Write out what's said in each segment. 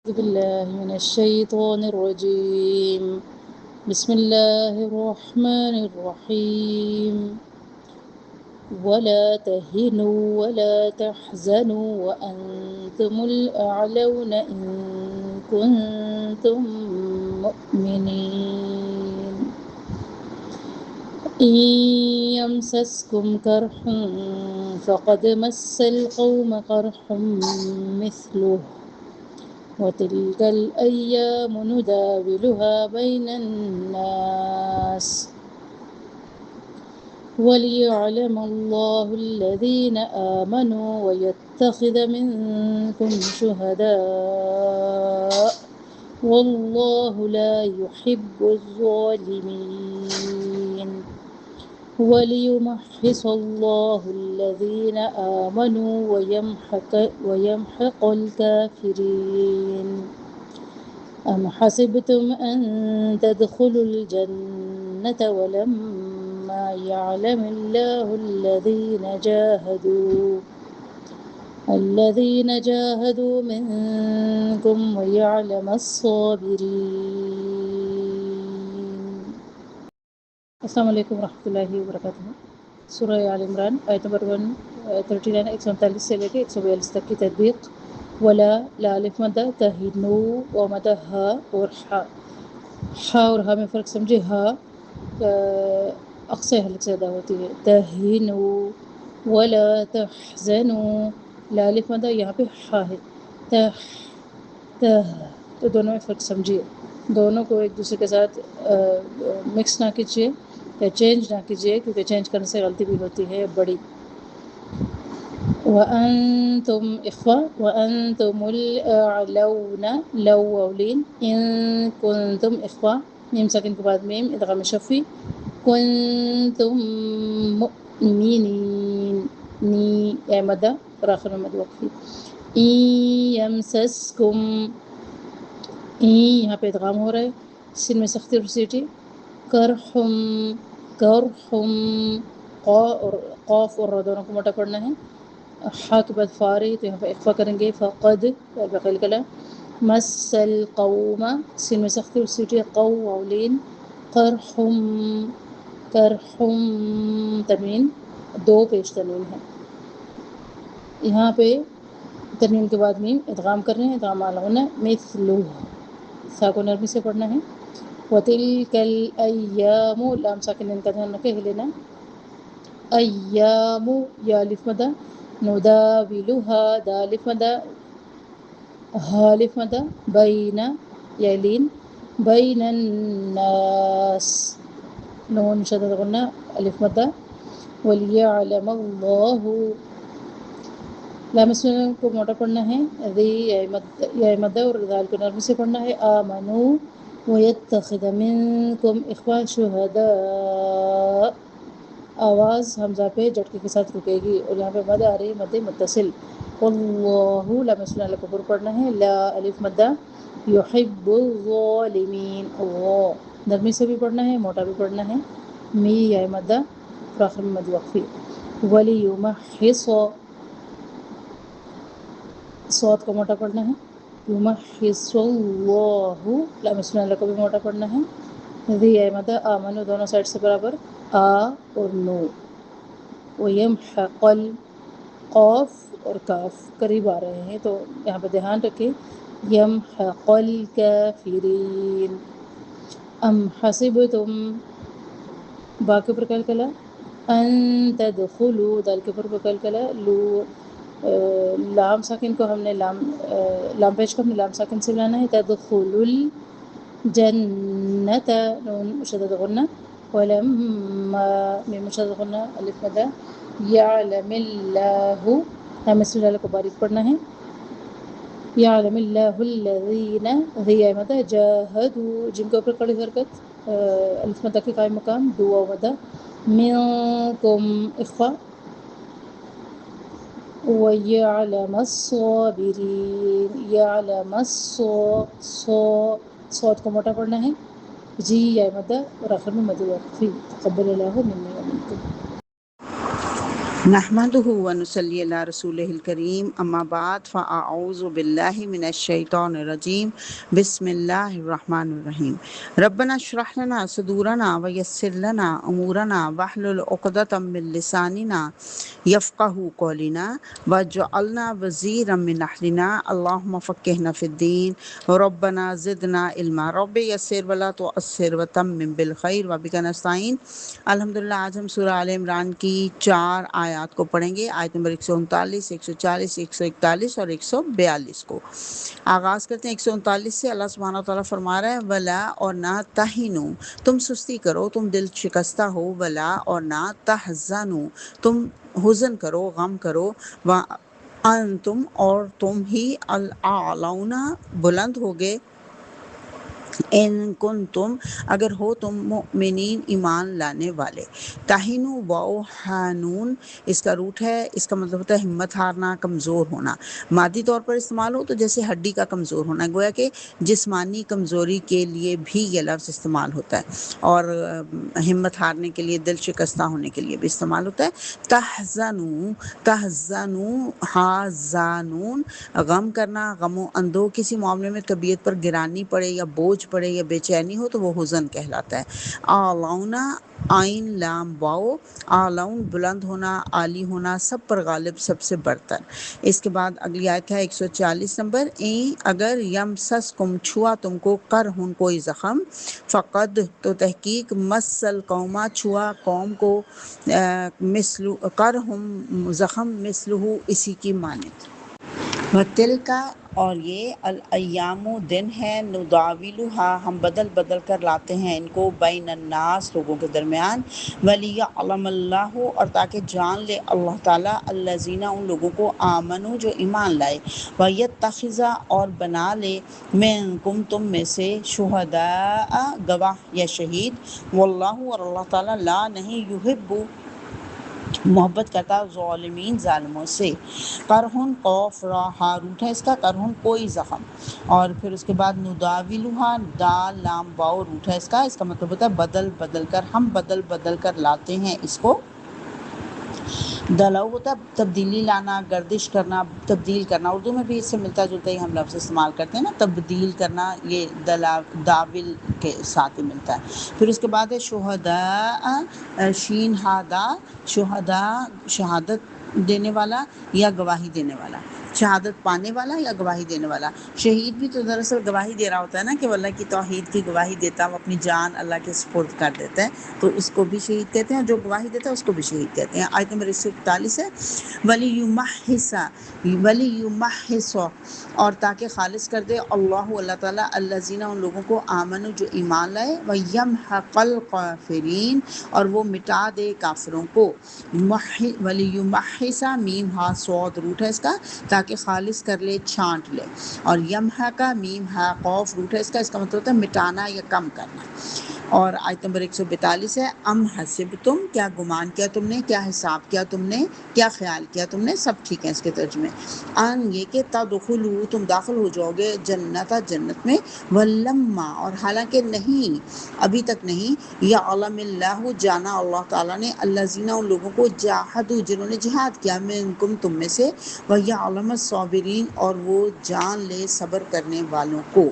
أعوذ بالله من الشيطان الرجيم. بسم الله الرحمن الرحيم. ولا تهنوا ولا تحزنوا وأنتم الأعلون إن كنتم مؤمنين. إن يمسسكم قرح فقد مس القوم قرح مثله وتلك الأيام نداولها بين الناس وليعلم الله الذين آمنوا ويتخذ منكم شهداء والله لا يحب الظالمين وليمحص الله الذين آمنوا ويمحق الكافرين. أم حسبتم أن تدخلوا الجنة ولما يعلم الله الذين جاهدوا منكم ويعلم الصابرين. السلام علیکم ورحمۃ اللہ وبرکاتہ. سورہ آل عمران آیت نمبر 139 139 سے لے کے 142 تک کی تطبیق. ولا لا الف مدہ تہنو و مدہ ہا اور ہا. ہا اور ہا میں فرق سمجھے. ہا اقصی حلق سے ادا ہوتی ہے. تہنو ولا تحزنو. لا الف مدہ یہاں پہ ہا ہے. تو دونوں میں فرق سمجھیے. دونوں کو ایک دوسرے کے ساتھ مکس نہ کیجیے یا چینج نہ کیجیے کیونکہ چینج کرنے سے غلطی بھی ہوتی ہے بڑی. وَأَنْتُمْ إِخْوَةٌ وَأَنْتُمُ الْأَعْلَوْنَ لَوْ وَلِينَ إِن كُنْتُمْ إِخْوَةً میم ساکن کے بعد میم ادغام شفی. كُنْتُمْ مُؤْمِنِينَ نی اے مدہ اور آخر میں مد وقفی. إِن يَمْسَسْكُمْ یہاں پہ ادغام ہو رہا ہے. سن میں سختی اور سیٹی. کرحم کرحم اور قاف اور دونوں کو موٹا پڑھنا ہے. ہا کے بعد فاری تو یہاں پہ اخفا کریں گے. فقد بقیل کلا. مس القوم سن میں سختی اور سیٹی. قولین کرحم کرحم تنوین دو پیش تنوین ہے. یہاں پہ تنوین کے بعد میم ادغام کر رہے ہیں. ادغام علغنہ مثلہ سا کو نرمی سے پڑھنا ہے. وَتِلْكَ الْأَيَّامُ لام ساکن کا دھیان رکھے لینا. ایام یا الف مدہ. نداولها دا الف مدہ. ہا الف مدہ. بین یا لین. بین الناس نون شدد غنہ الف مدہ. وَلِيَعْلَمَ اللَّهُ لام اسم کو موٹا پڑھنا ہے. یا مدہ اور دال کو نرمی سے پڑھنا ہے. آمنو وَيَتَّخِذَ مِنْكُمْ إِخْوَةً شُهَدَاءَ آواز حمزہ پہ جھٹکے کے ساتھ رکے گی اور یہاں پہ مد آ رہی ہے مد متصل. واللہ لام اسم اللہ کو پر پڑھنا ہے. لا الف مدہ. يحب الظالمین اللہ نرمی سے بھی پڑھنا ہے موٹا بھی پڑھنا ہے. می یا مدہ اور آخر میں مد وقفی. وَلِيُمَحِّصَ صوت کو موٹا پڑھنا ہے. یمحص اللہ لام اسم اللہ کو بھی موٹا پڑھنا ہے. ذی مدہ. آمنو دونوں سائڈ سے برابر. آ اور نو. وَيَمْحَقَ قاف اور کاف قریب آ رہے ہیں تو یہاں پہ دھیان رکھیں. یمحق الکافرین. ام حسبتم با کے اوپر کلکلا. ان تدخلوا دال کے اوپر کلکلا. لام ساکن کو ہم نے لام پیش کو ہم نے لام ساکن سے لانا ہے. تدخلوا الجنت نون مشدد غنہ. ولما میم مشدد غنہ الف مدہ. یعلم اللہ لام اسم اللہ کو باریک پڑھنا ہے. یعلم اللہ الذین ذی مدہ. جاہدوا جن کے اوپر کڑی حرکت الف مدہ کے قائم مقام. دعا مدہ. منکم اخفا. وَيَعْلَمَ الصَّابِرِينَ يَعْلَمَ صوت کو موٹا پڑھنا ہے. جی یا مدہ اور آخر میں مد وقفی. تقبل اللہ منی ومنکم. نحمده ونصلي على رسوله الكريم اما بعد فاعوذ بالله من الشيطان الرجيم بسم الله الرحمن الرحيم ربنا اشرح لنا صدورنا ويسر لنا امورنا واحلل عقدة من لساننا يفقهوا قولنا واجعلنا وزيرا من اهلنا اللهم فقهنا في الدين ربنا زدنا علما رب يسر ولا تعسر وتمم بالخير وبك نستعين الحمدللہ آج ہم سورہ آل عمران کی 4 آیات کو پڑھیں گے، آیت نمبر 139، 140، 141 اور 142 کو۔ آغاز کرتے ہیں 139 سے۔ اللہ سبحانہ وتعالیٰ فرما رہا ہے ولا اور نہ تہنو، تم سستی کرو، تم دل شکستہ ہو، ولا اور نہ تحزنو، تم حزن کرو، غم کرو، وانتم اور تم ہی الاعلون بلند ہوگے، ان کن تم اگر ہو تم مؤمنین ایمان لانے والے۔ تہینو واؤ حانون اس کا روٹ ہے، اس کا مطلب ہوتا ہے ہمت ہارنا، کمزور ہونا۔ مادی طور پر استعمال ہو تو جیسے ہڈی کا کمزور ہونا، گویا کہ جسمانی کمزوری کے لیے بھی یہ لفظ استعمال ہوتا ہے، اور ہمت ہارنے کے لیے، دل شکستہ ہونے کے لیے بھی استعمال ہوتا ہے۔ تحزنو، تحزنو حازانون، غم کرنا، غم و اندو، کسی معاملے میں طبیعت پر گرانی پڑے یا بوجھ پڑے یا بے چینی ہو تو وہ حزن کہلاتا ہے۔ آلونا آئین لام واؤ، آلون بلند ہونا، عالی ہونا، سب پر غالب، سب سے برتر۔ اس کے بعد اگلی آیت ہے 140 نمبر۔ این اگر یم سس کم چھوا تم کو کرہن کوئی زخم، فقد تو تحقیق مسل قوما چھوا قوم کو، مثل کرہم زخم مثلہ اسی کی مانند۔ وَتِلْکَ اور یہ الایام دن ہے، نداولها ہم بدل بدل کر لاتے ہیں ان کو، بین الناس لوگوں کے درمیان، وَلِيَعْلَمَ اللَّهُ اور تاکہ جان لے اللہ تعالیٰ، الذین ان لوگوں کو، آمنوا جو ایمان لائے، وَيَتَّخِذَ اور بنا لے، منکم تم میں سے، شہداء گواہ یا شہید، واللہ اور اللہ تعالیٰ لا نہیں، یحب محبت کرتا ظالمین ظالموں سے۔ کرہن قوف را ہا روٹ ہے اس کا، کرہن کوئی زخم، اور پھر اس کے بعد نداولها دال لام واؤ روٹ ہے اس کا مطلب ہوتا ہے بدل بدل کر، ہم بدل بدل کر لاتے ہیں اس کو۔ دلو ہوتا ہے تبدیلی لانا، گردش کرنا، تبدیل کرنا، اردو میں بھی اس سے ملتا جلتا ہی ہم لفظ استعمال کرتے ہیں نا، تبدیل کرنا، یہ داول کے ساتھ ہی ملتا ہے۔ پھر اس کے بعد ہے شہداء شین ہادا، شہداء شہادت دینے والا یا گواہی دینے والا، شہادت پانے والا یا گواہی دینے والا۔ شہید بھی تو دراصل گواہی دے رہا ہوتا ہے نا، کہ وہ اللہ کی توحید کی گواہی دیتا ہے، وہ اپنی جان اللہ کے سپرد کر دیتا ہے، تو اس کو بھی شہید کہتے ہیں، جو گواہی دیتا ہے اس کو بھی شہید کہتے ہیں۔ آیت نمبر 141 ہے، وَلِيُمَحِّصَ اور تاکہ خالص کر دے اللہ تعالیٰ، الذین ان لوگوں کو، آمنوا جو ایمان لائے، وَيَمْحَقَ الْکَافِرِینَ اور وہ مٹا دے کافروں کو۔ وَلِيُمَحِّصَ میم ہا صاد روٹ ہے اس کا، تاکہ خالص کر لے، چھانٹ لے، اور یمحق میم ہا قوف روٹ ہے اس کا مطلب ہوتا ہے مٹانا یا کم کرنا۔ اور آیت نمبر 142 ہے، ام حسبتم کیا گمان کیا تم نے، کیا حساب کیا تم نے، کیا خیال کیا تم نے، سب ٹھیک ہے اس کے ترجمے۔ ان یہ کہ تدخلوا تم داخل ہو جاؤ گے، جنت میں، ولما اور حالانکہ نہیں، ابھی تک نہیں، یعلم اللہ جانا اللہ تعالیٰ نے، الذین ان لوگوں کو، جاہدوا جنہوں نے جہاد کیا، منکم تم میں سے، ویعلم الصابرین اور وہ جان لے صبر کرنے والوں کو۔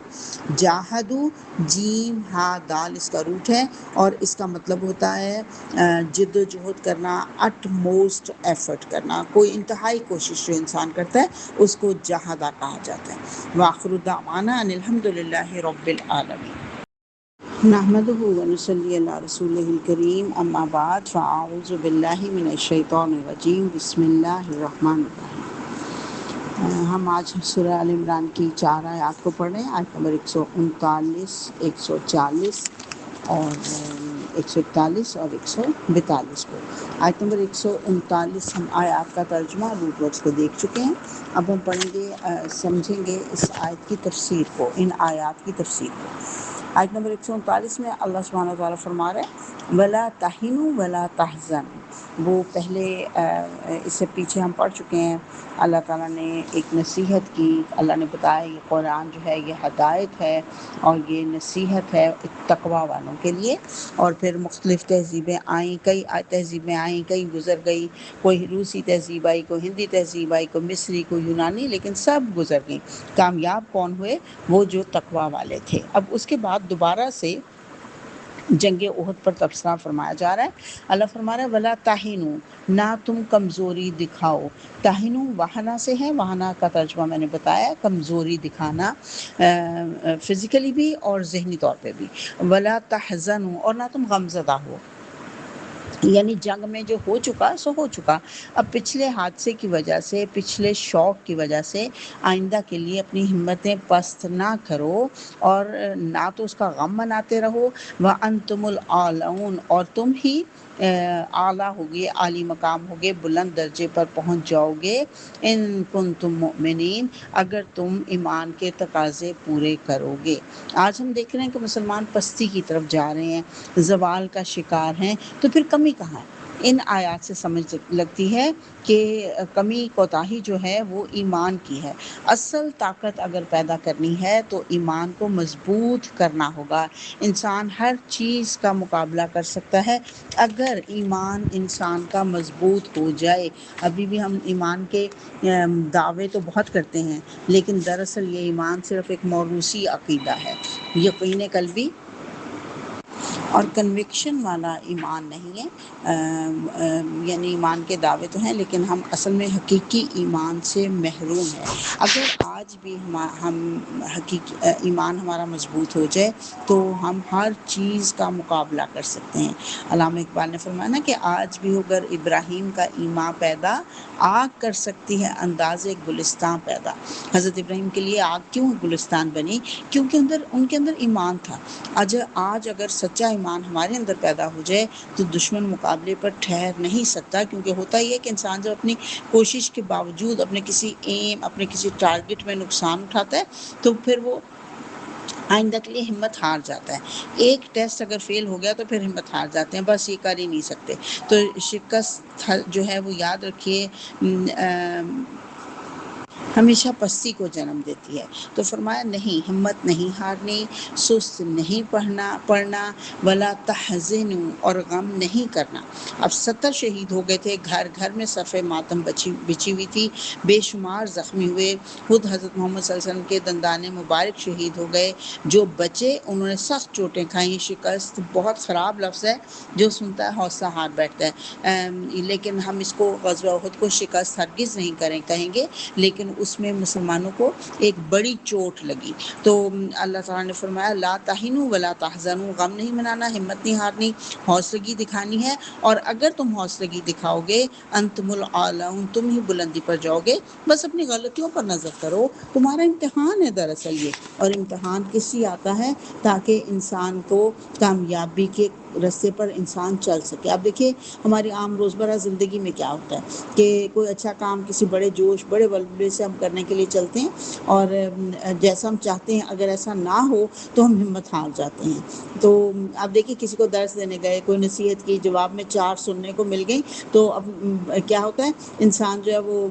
جاہدوا جیم ہا دال اس کا روٹ ہے، اور اس کا مطلب ہوتا ہے جد و جہد کرنا، اٹ موسٹ ایفرٹ کرنا، کوئی انتہائی کوشش جو انسان کرتا ہے اس کو جہادہ کہا جاتا ہے۔ وآخر دعوانا ان الحمد للہ رب العالمین۔ نحمده ونصلي على رسوله الكريم اما بعد فاعوذ باللہ من الشیطان الرجیم بسم اللہ الرحمن الرحیم۔ ہم آج سورہ آل عمران کی 4 آیات کو پڑھ رہے ہیں، آیت نمبر 139، 140 اور 141 اور 142 کو۔ آیت نمبر 139 ہم آیات کا ترجمہ روٹ ورڈز کو دیکھ چکے ہیں، اب ہم پڑھیں گے، سمجھیں گے اس آیت کی تفسیر کو، ان آیات کی تفسیر کو۔ آیت نمبر 139 میں اللہ سبحانہ وتعالیٰ فرما رہے ہیں وَلَا تَهِنُوا وَلَا تَحْزَنُوا وہ پہلے اس سے پیچھے ہم پڑھ چکے ہیں، اللہ تعالیٰ نے ایک نصیحت کی، اللہ نے بتایا یہ قرآن جو ہے یہ ہدایت ہے اور یہ نصیحت ہے تقوی والوں کے لیے۔ اور پھر مختلف تہذیبیں آئیں، کئی تہذیبیں آئیں، کئی گزر گئی، کوئی روسی تہذیب آئی، کوئی ہندی تہذیب آئی، کوئی مصری، کوئی یونانی، لیکن سب گزر گئیں۔ کامیاب کون ہوئے؟ وہ جو تقوی والے تھے۔ اب اس کے بعد دوبارہ سے جنگ احد پر تبصرہ فرمایا جا رہا ہے۔ اللہ فرما رہا ہے وَلَا تَهِنُوا، نہ تم کمزوری دکھاؤ۔ تہنو وہنا سے ہے، وہنا کا ترجمہ میں نے بتایا، کمزوری دکھانا فزیکلی بھی اور ذہنی طور پہ بھی۔ وَلَا تَحْزَنُوا، اور نہ تم غمزدہ ہو، یعنی جنگ میں جو ہو چکا سو ہو چکا، اب پچھلے حادثے کی وجہ سے، پچھلے شوق کی وجہ سے آئندہ کے لیے اپنی ہمتیں پست نہ کرو اور نہ تو اس کا غم مناتے رہو۔ وَأَنْتُمُ الْأَعْلَوْنَ، اور تم ہی اعلیٰ ہوگے، عالی مقام ہوگے، بلند درجے پر پہنچ جاؤ گے۔ ان کنتم مؤمنین، اگر تم ایمان کے تقاضے پورے کرو گے۔ آج ہم دیکھ رہے ہیں کہ مسلمان پستی کی طرف جا رہے ہیں، زوال کا شکار ہیں، تو پھر کمی کہاں ہے؟ ان آیات سے سمجھ لگتی ہے کہ کمی کوتاہی جو ہے وہ ایمان کی ہے۔ اصل طاقت اگر پیدا کرنی ہے تو ایمان کو مضبوط کرنا ہوگا۔ انسان ہر چیز کا مقابلہ کر سکتا ہے اگر ایمان انسان کا مضبوط ہو جائے۔ ابھی بھی ہم ایمان کے دعوے تو بہت کرتے ہیں، لیکن دراصل یہ ایمان صرف ایک موروثی عقیدہ ہے، یقین قلبی اور کنوکشن والا ایمان نہیں ہے۔ یعنی ایمان کے دعوے تو ہیں لیکن ہم اصل میں حقیقی ایمان سے محروم ہیں۔ اگر آج بھی ہم حقیقی ایمان ہمارا مضبوط ہو جائے تو ہم ہر چیز کا مقابلہ کر سکتے ہیں۔ علامہ اقبال نے فرمایا نا کہ آج بھی اگر ابراہیم کا ایمان پیدا، آگ کر سکتی ہے انداز گلستان پیدا۔ حضرت ابراہیم کے لیے آگ کیوں گلستان بنی؟ کیونکہ ان کے اندر ایمان تھا۔ آج اگر سچا ایمان ہمارے اندر پیدا ہو جائے تو دشمن مقابلے پر ٹھہر نہیں سکتا، کیونکہ ہوتا ہی ہے کہ انسان جب اپنی کوشش کے باوجود اپنے کسی ایم، اپنے کسی ٹارگٹ میں نقصان اٹھاتا ہے تو پھر وہ آئندہ کے لیے ہمت ہار جاتا ہے۔ ایک ٹیسٹ اگر فیل ہو گیا تو پھر ہمت ہار جاتے ہیں، بس یہ کر ہی نہیں سکتے۔ تو شکست جو ہے وہ یاد رکھیے ہمیشہ پستی کو جنم دیتی ہے۔ تو فرمایا نہیں، ہمت نہیں ہارنی، سست نہیں پڑھنا، ولا تحزنوا، اور غم نہیں کرنا۔ اب 70 شہید ہو گئے تھے، گھر گھر میں صف ماتم بچھی ہوئی تھی، بے شمار زخمی ہوئے، خود حضرت محمد صلی اللہ علیہ وسلم کے دندان مبارک شہید ہو گئے۔ جو بچے انہوں نے سخت چوٹیں کھائیں۔ شکست بہت خراب لفظ ہے، جو سنتا ہے حوصلہ ہار بیٹھتا ہے، لیکن ہم اس کو غزوہ احد کو شکست ہرگز نہیں کہیں گے، لیکن اس میں مسلمانوں کو ایک بڑی چوٹ لگی۔ تو اللہ تعالیٰ نے فرمایا لا تہنوا ولا تحزنوا، غم نہیں منانا، ہمت نہیں ہارنی، حوصلگی دکھانی ہے، اور اگر تم حوصلگی دکھاؤ گے انتم الاعلون، تم ہی بلندی پر جاؤ گے۔ بس اپنی غلطیوں پر نظر کرو، تمہارا امتحان ہے دراصل یہ، اور امتحان کس لیے آتا ہے؟ تاکہ انسان کو کامیابی کے رستے پر انسان چل سکے۔ اب دیکھیے ہماری عام روزمرہ زندگی میں کیا ہوتا ہے کہ کوئی اچھا کام کسی بڑے جوش، بڑے ولولے سے ہم کرنے کے لیے چلتے ہیں، اور جیسا ہم چاہتے ہیں اگر ایسا نہ ہو تو ہم ہمت ہار جاتے ہیں۔ تو اب دیکھیے کسی کو درس دینے گئے، کوئی نصیحت کی، جواب میں 4 سننے کو مل گئی، تو اب کیا ہوتا ہے، انسان جو ہے وہ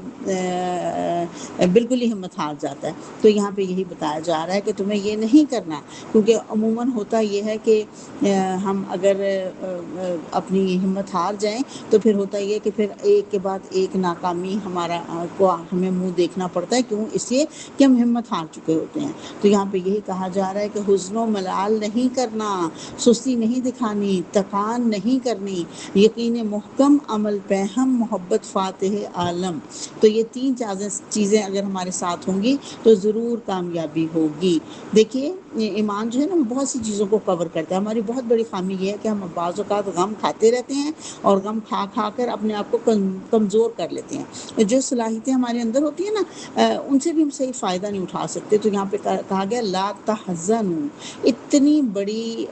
بالکل ہی ہمت ہار جاتا ہے۔ تو یہاں پہ یہی بتایا جا رہا ہے کہ تمہیں یہ نہیں کرنا، کیونکہ عموماً ہوتا یہ ہے کہ ہم اگر اپنی ہمت ہار جائیں تو پھر ہوتا یہ ہے کہ پھر ایک کے بعد ایک ناکامی ہمیں منہ دیکھنا پڑتا ہے۔ کیوں؟ اس لیے کہ ہم ہمت ہار چکے ہوتے ہیں۔ تو یہاں پہ یہی کہا جا رہا ہے کہ حزن و ملال نہیں کرنا، سستی نہیں دکھانی، تکان نہیں کرنی، یقین محکم، عمل پہ ہم، محبت فاتح عالم۔ تو یہ 3 چیزیں اگر ہمارے ساتھ ہوں گی تو ضرور کامیابی ہوگی۔ دیکھیے ایمان جو ہے نا بہت سی چیزوں کو کور کرتا ہے۔ ہماری بہت بڑی خامی یہ ہے کہ ہم بعض اوقات غم کھاتے رہتے ہیں اور غم کھا کھا کر اپنے آپ کو کمزور کر لیتے ہیں۔ جو صلاحیتیں ہمارے اندر ہوتی ہیں نا ان سے بھی ہم صحیح فائدہ نہیں اٹھا سکتے۔ تو یہاں پہ کہا گیا لا تحزنوا، اتنی بڑی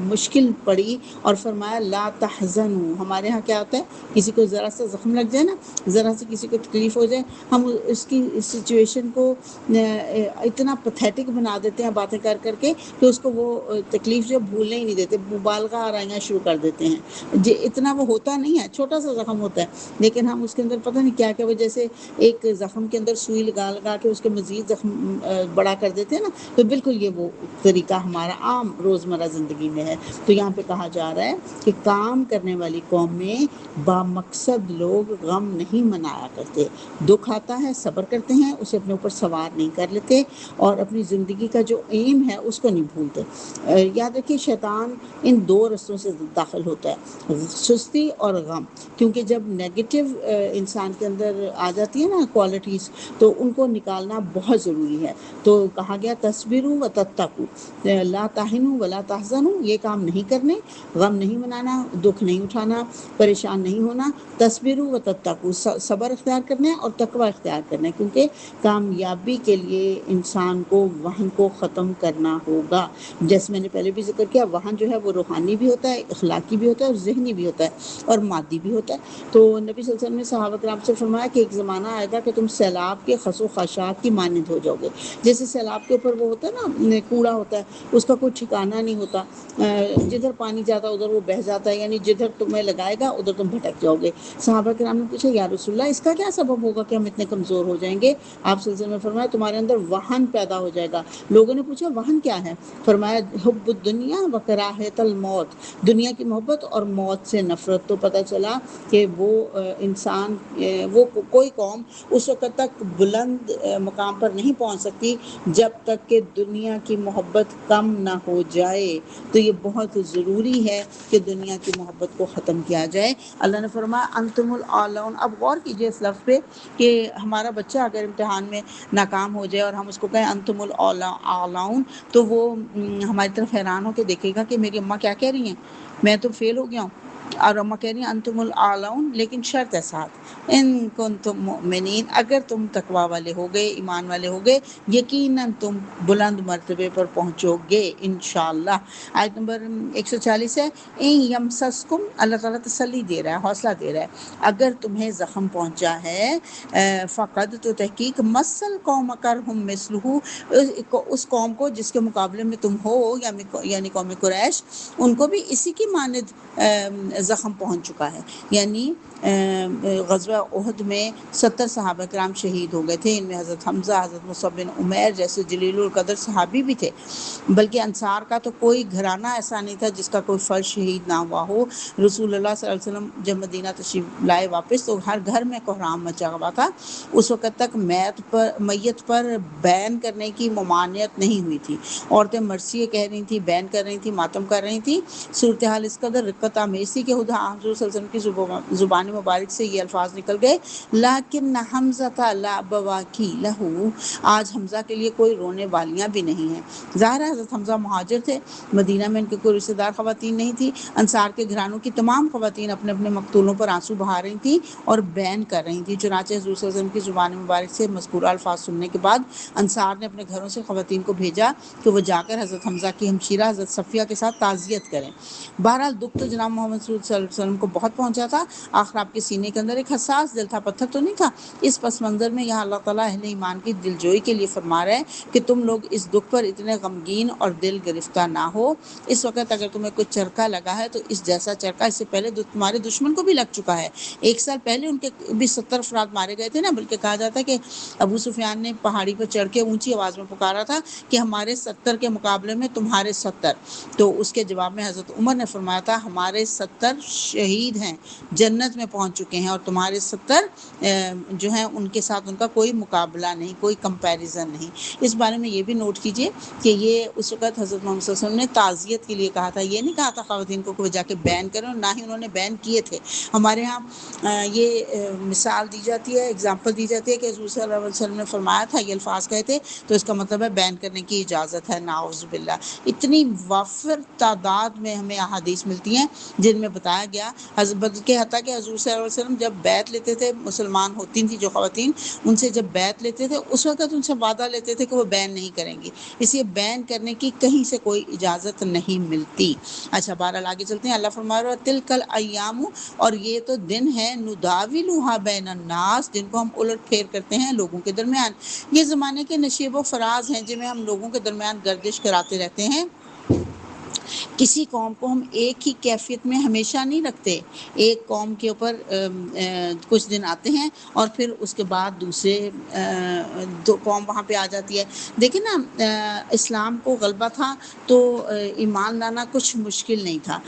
مشکل پڑی اور فرمایا لا تحزنوا۔ ہمارے ہاں کیا ہوتا ہے، کسی کو ذرا سا زخم لگ جائے نا، ذرا سے کسی کو تکلیف ہو جائے، ہم اس کی سچویشن کو اتنا پتھیٹک بنا دیتے ہیں، باتیں کر کر کے کہ اس کو وہ تکلیف جو بھولنے ہی نہیں دیتے، مبالغہ آرائیاں شروع کر دیتے ہیں، اتنا وہ ہوتا نہیں ہے، چھوٹا سا زخم ہوتا ہے لیکن ہم اس کے اندر پتہ نہیں کیا کیا وجہ سے ایک زخم کے اندر سوئی لگا لگا کے اس کے مزید زخم بڑا کر دیتے ہیں نا، تو بالکل یہ وہ طریقہ ہمارا عام روزمرہ زندگی میں ہے۔ تو یہاں پہ کہا جا رہا ہے کہ کام کرنے والی قوم میں بامقصد لوگ غم نہیں منایا کرتے، دکھ آتا ہے صبر کرتے ہیں، اسے اپنے اوپر سوار نہیں کر لیتے اور اپنی زندگی کا جو ایم ہے اس کو نہیں بھولتے۔ یاد رکھیے شیطان ان دو رستوں سے داخل ہوتا ہے، سستی اور غم، کیونکہ جب نیگیٹو انسان کے اندر آ جاتی ہے نا کوالٹیز تو ان کو نکالنا بہت ضروری ہے۔ تو کہا گیا تصبروا وتتقوا، لا تہنوا ولا تحزنوا، یہ کام نہیں کرنے، غم نہیں منانا، دکھ نہیں اٹھانا، پریشان نہیں ہونا، تصبروا وتتقوا، صبر اختیار کرنا ہے اور تقوی اختیار کرنا ہے، کیونکہ کامیابی کے لیے انسان کو وہن کو ختم کرنا ہوگا۔ جیسے میں نے پہلے بھی ذکر کیا، وہن جو ہے وہ روحانی بھی ہوتا ہے، اخلاقی بھی ہوتا ہے اور ذہنی بھی ہوتا ہے اور مادی بھی ہوتا ہے۔ تو نبی صلی اللہ علیہ وسلم نے صحابہ کرام سے فرمایا کہ ایک زمانہ آئے گا کہ تم سیلاب کے خس و خاشاک کی مانند ہو جاؤ گے، جیسے سیلاب کے اوپر وہ ہوتا ہے نا کوڑا ہوتا ہے، اس کا کوئی ٹھکانہ نہیں ہوتا، جدھر پانی جاتا ہے ادھر وہ بہہ جاتا ہے، یعنی جدھر تمہیں لگائے گا ادھر تم بھٹک جاؤ گے۔ صحابہ کرام نے پوچھا یا رسول اللہ اس کا کیا سبب ہوگا کہ ہم اتنے کمزور ہو جائیں گے؟ آپ صلی اللہ علیہ وسلم نے فرمایا تمہارے اندر وہن پیدا ہو جائے گا۔ لوگوں نے پوچھا وہن کیا ہے؟ فرمایا حب الدنیا و کراہت الموت، دنیا کی محبت اور موت سے نفرت۔ تو پتہ چلا کہ وہ انسان، وہ کوئی قوم اس وقت تک بلند مقام پر نہیں پہنچ سکتی جب تک کہ دنیا کی محبت کم نہ ہو جائے۔ تو یہ بہت ضروری ہے کہ دنیا کی محبت کو ختم کیا جائے۔ اللہ نے فرمایا انتم الاعلون۔ اب غور کیجئے اس لفظ پہ کہ ہمارا بچہ اگر امتحان میں ناکام ہو جائے اور ہم اس کو کہیں انتم الاعلون تو وہ ہماری طرف حیران ہو کے دیکھے گا کہ میری اماں کیا کہہ رہی ہیں، میں تو فیل ہو گیا ہوں، اور اماں کہہ رہی ہیں انتم الاعلون، لیکن شرط ہے ساتھ ان کنتم مؤمنین، اگر تم تقوی والے ہو گئے، ایمان والے ہو گئے، یقیناً تم بلند مرتبے پر پہنچو گے انشاءاللہ۔ آیت نمبر 140 ہے این یمسسکم، اللہ تعالیٰ تسلی دے رہا ہے، حوصلہ دے رہا ہے، اگر تمہیں زخم پہنچا ہے فقد، تو تحقیق مسل قوم کرہم مثلہ، اس قوم کو جس کے مقابلے میں تم ہو، یعنی قوم قریش، ان کو بھی اسی کی مانند زخم پہنچ چکا ہے۔ یعنی غزوہ احد میں 70 صحابہ کرام شہید ہو گئے تھے، ان میں حضرت حمزہ، حضرت مصعب بن عمیر جیسے جلیل القدر صحابی بھی تھے، بلکہ انصار کا تو کوئی گھرانہ ایسا نہیں تھا جس کا کوئی فرد شہید نہ ہوا ہو۔ رسول اللہ صلی اللہ علیہ وسلم جب مدینہ تشریف لائے واپس تو ہر گھر میں کوہرام مچا ہوا تھا، اس وقت تک میت پر بین کرنے کی ممانعت نہیں ہوئی تھی، عورتیں مرثیے کہہ رہی تھیں، بین کر رہی تھیں، ماتم کر رہی تھیں۔ صورتحال اس قدر رقت آمیز تھی کہ خدا حضور صلی اللہ علیہ وسلم کی زبان مبارک سے یہ الفاظ نکل گئے لیکن حمزہ لا بواکی لہو، آج حمزہ کے لیے کوئی رونے والیاں بھی نہیں ہیں۔ ظاہر ہے حضرت حمزہ مہاجر تھے، مدینہ میں ان کے کوئی رشتہ دار خواتین نہیں تھی، انصار کے گھرانوں کی تمام خواتین اپنے اپنے مقتولوں پر آنسو بہا رہی تھیں اور بین کر رہی تھیں۔ چنانچہ حضور صلی اللہ علیہ وسلم کی زبان مبارک سے مذکورہ الفاظ سننے کے بعد انصار نے اپنے گھروں سے خواتین کو بھیجا کہ وہ جا کر حضرت حمزہ کی ہمشیرہ حضرت صفیہ کے ساتھ تعزیت کریں۔ بہرحال دکھ تو جناب محمد صلی اللہ علیہ وسلم کو بہت پہنچا تھا، آخر آپ کے سینے کے اندر ایک حساس دل تھا، پتھر تو نہیں تھا۔ اس پس منظر میں یہاں اللہ تعالیٰ اہل ایمان کی دلجوئی کے لیے فرما رہا ہے کہ تم لوگ اس دکھ پر اتنے غمگین اور دل گرفتہ نہ ہو۔ اس وقت اگر تمہیں کوئی چرکا لگا ہے تو اس جیسا چرکا اس سے پہلے تمہارے دشمن کو بھی لگ چکا ہے۔ 1 سال پہلے ان کے بھی 70 افراد مارے گئے تھے نا، بلکہ کہا جاتا ہے کہ ابو سفیان نے پہاڑی پر چڑھ کے اونچی آواز میں پکارا تھا کہ ہمارے 70 کے مقابلے میں تمہارے 70۔ تو اس کے جواب میں حضرت عمر نے فرمایا تھا ہمارے 70 شہید ہیں، جنت میں پہنچ چکے ہیں، اور تمہارے 70 جو ہیں ان کے ساتھ ان کا کوئی مقابلہ نہیں، کوئی کمپیریزن نہیں۔ اس بارے میں یہ بھی نوٹ کیجئے کہ یہ اس وقت حضرت محمد صلی اللہ علیہ وسلم نے تعزیت کے لیے کہا تھا، یہ نہیں کہا تھا خواتین کو کہ وہ جا کے بین کریں، اور نہ ہی انہوں نے بین کیے تھے۔ ہمارے ہاں یہ مثال دی جاتی ہے، اگزامپل دی جاتی ہے کہ حضور صلی اللہ علیہ وسلم نے فرمایا تھا، یہ الفاظ کہے تھے تو اس کا مطلب ہے بین کرنے کی اجازت ہے، نعوذ باللہ۔ اتنی وافر تعداد میں ہمیں احادیث ملتی ہیں جن میں بتایا گیا بلکہ حتیٰ کہ حضور صلی اللہ علیہ وسلم جب بیعت لیتے تھے مسلمان ہوتی تھیں جو خواتین، ان سے جب بیعت لیتے تھے اس وقت ان سے وعدہ لیتے تھے کہ وہ بین نہیں کریں گی، اس لیے بین کرنے کی کہیں سے کوئی اجازت نہیں ملتی۔ اچھا بہرحال آگے چلتے ہیں، اللہ فرما رہا ہے تلک الایام، اور یہ تو دن ہے نداولها بین الناس، جن کو ہم الٹ پھیر کرتے ہیں لوگوں کے درمیان، یہ زمانے کے نشیب و فراز ہیں جن میں ہم لوگوں کے درمیان گردش کراتے رہتے ہیں۔ کسی قوم کو ہم ایک ہی کیفیت میں ہمیشہ نہیں رکھتے، ایک قوم کے اوپر کچھ دن آتے ہیں اور پھر اس کے بعد دوسرے دو قوم وہاں پہ آ جاتی ہے۔ دیکھیں نا اسلام کو غلبہ تھا تو ایمان لانا کچھ مشکل نہیں تھا،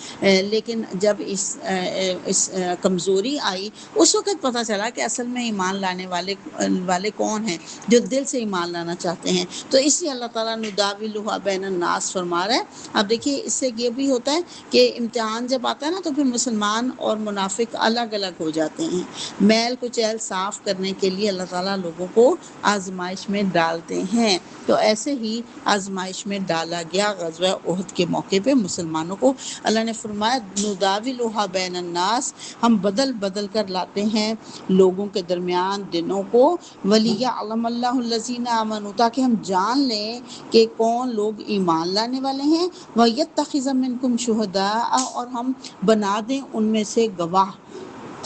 لیکن جب اس کمزوری آئی اس وقت پتہ چلا کہ اصل میں ایمان لانے والے کون ہیں، جو دل سے ایمان لانا چاہتے ہیں۔ تو اس لیے اللہ تعالیٰ نداولها بین الناس فرما رہا ہے۔ اب دیکھیے اس سے یہ بھی ہوتا ہے کہ امتحان جب آتا ہے نا تو پھر مسلمان اور منافق الگ الگ ہو جاتے ہیں۔ میل کچیل صاف کرنے کے لیے اللہ تعالیٰ لوگوں کو آزمائش میں ڈالتے ہیں، تو ایسے ہی آزمائش میں ڈالا گیا غزوہ احد کے موقع پہ مسلمانوں کو۔ اللہ نے فرمایا نداولها بین الناس، ہم بدل بدل کر لاتے ہیں لوگوں کے درمیان دنوں کو، ولیعلم اللہ الذین آمنوا، تاکہ ہم جان لیں کہ کون لوگ ایمان لانے والے ہیں، وَيَتَّخِذَ مِنْكُمْ شُهَدَاءَ، اور ہم بنا دیں ان میں سے گواہ۔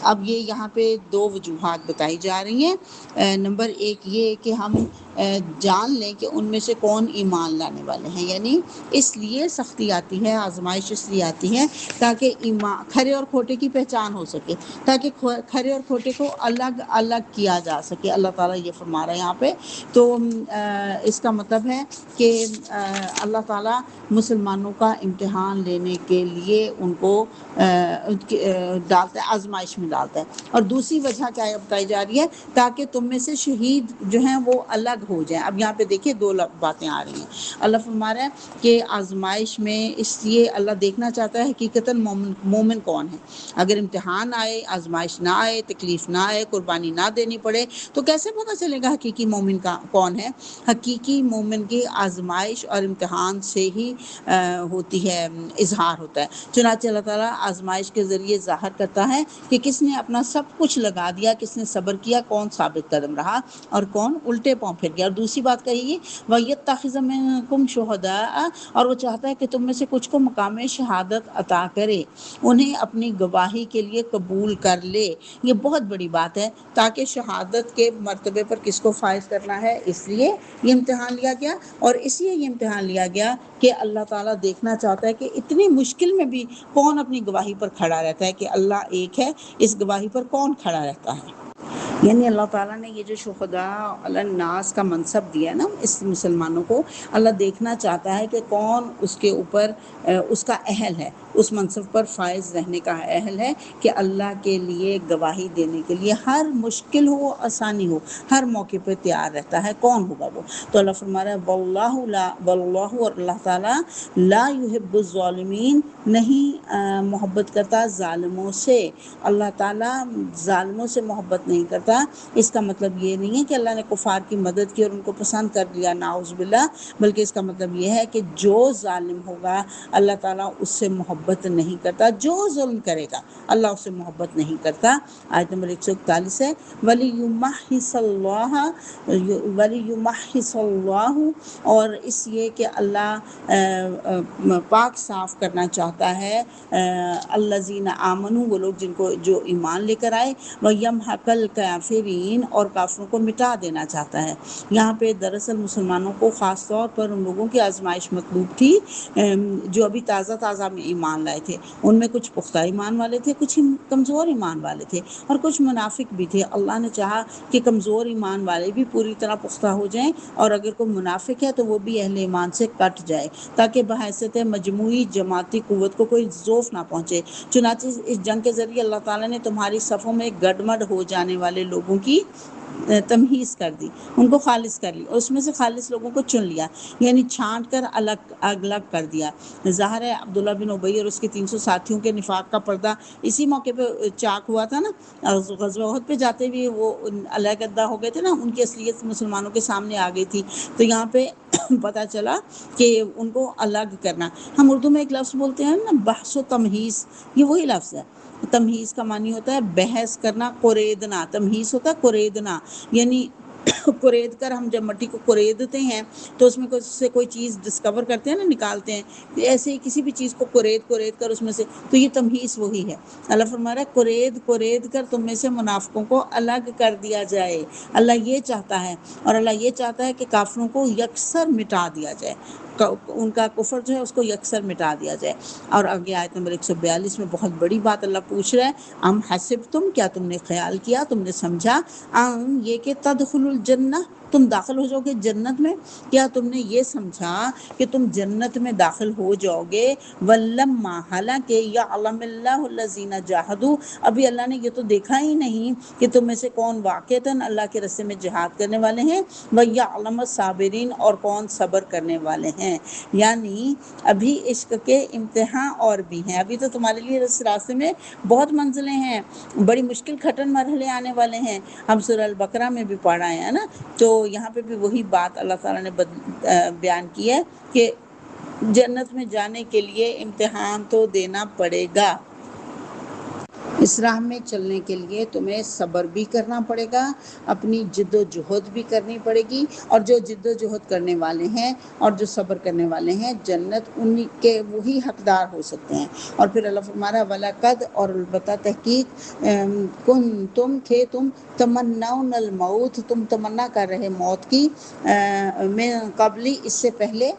اب یہ یہاں پہ دو وجوہات بتائی جا رہی ہیں۔ نمبر ایک یہ کہ ہم جان لیں کہ ان میں سے کون ایمان لانے والے ہیں، یعنی اس لیے سختی آتی ہے، آزمائش اس لیے آتی ہے تاکہ ایمان کھرے اور کھوٹے کی پہچان ہو سکے، تاکہ کھرے اور کھوٹے کو الگ الگ کیا جا سکے۔ اللہ تعالیٰ یہ فرما رہے ہیں یہاں پہ، تو اس کا مطلب ہے کہ اللہ تعالیٰ مسلمانوں کا امتحان لینے کے لیے ان کو ڈالتا ہے، آزمائش میں ڈالتا ہے۔ اور دوسری وجہ کیا بتائی جا رہی ہے، تاکہ تم میں سے شہید جو ہیں وہ الگ ہو جائیں۔ اب یہاں پہ دیکھیے دو باتیں آ رہی ہیں۔ اللہ فرما رہا ہے کہ آزمائش میں اس لیے اللہ دیکھنا چاہتا ہے حقیقتاً مومن کون ہے۔ اگر امتحان آئے، آزمائش نہ آئے، تکلیف نہ آئے، قربانی نہ دینی پڑے تو کیسے پتہ چلے گا حقیقی مومن کون ہے؟ حقیقی مومن کی آزمائش اور امتحان سے ہی ہوتی ہے، اظہار ہوتا ہے۔ چنانچہ اللہ تعالیٰ آزمائش کے ذریعے ظاہر کرتا ہے کہ کس نے اپنا سب کچھ لگا دیا، کس نے صبر کیا، کون ثابت قدم رہا اور کون الٹے پاؤں پھر گیا۔ اور دوسری بات کہی وَيَتَّخِذَ مِنْكُمْ شُهَدَاءَ، اور وہ چاہتا ہے کہ تم میں سے کچھ کو مقام شہادت عطا کرے، انہیں اپنی گواہی کے لیے قبول کر لے۔ یہ بہت بڑی بات ہے، تاکہ شہادت کے مرتبے پر کس کو فائز کرنا ہے، اس لیے یہ امتحان لیا گیا۔ اور اس لیے یہ امتحان لیا گیا کہ اللہ تعالیٰ دیکھنا چاہتا ہے کہ اتنی مشکل میں بھی کون اپنی گواہی پر کھڑا رہتا ہے، کہ اللہ ایک ہے، اس گواہی پر کون کھڑا رہتا ہے۔ یعنی اللہ تعالیٰ نے یہ جو شہداء علی الناس کا منصب دیا ہے نا اس مسلمانوں کو، اللہ دیکھنا چاہتا ہے کہ کون اس کے اوپر اس کا اہل ہے، اس منصب پر فائز رہنے کا اہل ہے، کہ اللہ کے لیے گواہی دینے کے لیے ہر مشکل ہو آسانی ہو ہر موقع پہ تیار رہتا ہے۔ کون ہوگا وہ؟ تو اللہ فرما رہا ہے واللہ، اور اللہ تعالیٰ لا یحب الظالمین، نہیں محبت کرتا ظالموں سے۔ اللہ تعالیٰ ظالموں سے محبت نہیں کرتا۔ اس کا مطلب یہ نہیں ہے کہ اللہ نے کفار کی مدد کی اور ان کو پسند کر لیا، نعوذ باللہ، بلکہ اس کا مطلب یہ ہے کہ جو ظالم ہوگا اللہ تعالیٰ اس سے محبت نہیں کرتا، جو ظلم کرے گا اللہ اس سے محبت نہیں کرتا۔ آیت نمبر 141 ہے وَلِيُمَحِّصَ اللَّهُ، اور اس لیے کہ اللہ پاک صاف کرنا چاہتا ہے الذین آمنوا، وہ لوگ جو ایمان لے کر آئے، وَيَمْحَقَ الْكَافِرِينَ، اور کافروں کو مٹا دینا چاہتا ہے۔ یہاں پہ دراصل مسلمانوں کو خاص طور پر ان لوگوں کی آزمائش مطلوب تھی جو ابھی تازہ میں ایمان لائے تھے۔ ان میں کچھ پختہ ایمان والے تھے، کچھ کمزور ایمان والے تھے، اور کچھ منافق بھی تھے۔ اللہ نے چاہا کہ کمزور ایمان والے بھی پوری طرح پختہ ہو جائیں، اور اگر کوئی منافق ہے تو وہ بھی اہل ایمان سے کٹ جائے، تاکہ بحیثیت مجموعی جماعتی قوت کو کوئی ضعف نہ پہنچے۔ چنانچہ اس جنگ کے ذریعے اللہ تعالیٰ نے تمہاری صفوں میں گڑمڑ ہو جانے والے لوگوں کی تمہیز کر دی، ان کو خالص کر لی، اور اس میں سے خالص لوگوں کو چن لیا، یعنی چھانٹ کر الگ کر دیا۔ ظاہر ہے عبداللہ بن ابی اور اس کے 300 ساتھیوں کے نفاق کا پردہ اسی موقع پہ چاک ہوا تھا نا، غزوہ احد پہ جاتے ہوئے وہ علیحدہ ہو گئے تھے نا، ان کی اصلیت مسلمانوں کے سامنے آ گئی تھی۔ تو یہاں پہ پتہ چلا کہ ان کو الگ کرنا. ہم اردو میں ایک لفظ بولتے ہیں نا بحث و تمہیز، یہ وہی لفظ ہے. تمہیز کا معنی ہوتا ہے بحث کرنا، قریدنا. تمہیز ہوتا ہے قریدنا، یعنی قرید کر ہم جب مٹی کو قریدتے ہیں تو اس میں کوئی چیز ڈسکور کرتے ہیں نا، نکالتے ہیں. ایسے ہی کسی بھی چیز کو قرید کر اس میں سے، تو یہ تمہیز وہی ہے. اللہ فرما رہا ہے قرید کر تم میں سے منافقوں کو الگ کر دیا جائے. اللہ یہ چاہتا ہے، اور اللہ یہ چاہتا ہے کہ کافروں کو یکسر مٹا دیا جائے، ان کا کفر جو ہے اس کو یکسر مٹا دیا جائے. اور آگے آیت نمبر 142 میں بہت بڑی بات اللہ پوچھ رہا ہے، ام حسبتم، کیا تم نے خیال کیا، تم نے سمجھا، یہ کہ تدخلوا الجنہ، تم داخل ہو جاؤ گے جنت میں. کیا تم نے یہ سمجھا کہ تم جنت میں داخل ہو جاؤ گے، ولما، حالانکہ یعلم اللہ الذین جاہدوا، ابھی اللہ نے یہ تو دیکھا ہی نہیں کہ تم میں سے کون واقعتاً اللہ کے راستے میں جہاد کرنے والے ہیں، ویعلم الصابرین، اور کون صبر کرنے والے ہیں. یعنی ابھی عشق کے امتحان اور بھی ہیں، ابھی تو تمہارے لیے اس راستے میں بہت منزلیں ہیں، بڑی مشکل کھٹن مرحلے آنے والے ہیں. ہم سورہ البقرہ میں بھی پڑھا ہے نا، تو یہاں پہ بھی وہی بات اللہ تعالیٰ نے بیان کی ہے کہ جنت میں جانے کے لیے امتحان تو دینا پڑے گا. اس راہ میں چلنے کے لیے تمہیں صبر بھی کرنا پڑے گا، اپنی جد و جہد بھی کرنی پڑے گی. اور جو جد و جہد کرنے والے ہیں اور جو صبر کرنے والے ہیں، جنت انہی کے وہی حقدار ہو سکتے ہیں. اور پھر اللہ فرما رہا ہے وَلَقَدْ، اور البتہ تحقیق، تم تمنون الموت، تم تمنا کر رہے موت کی، من قبلی، اس سے پہلے،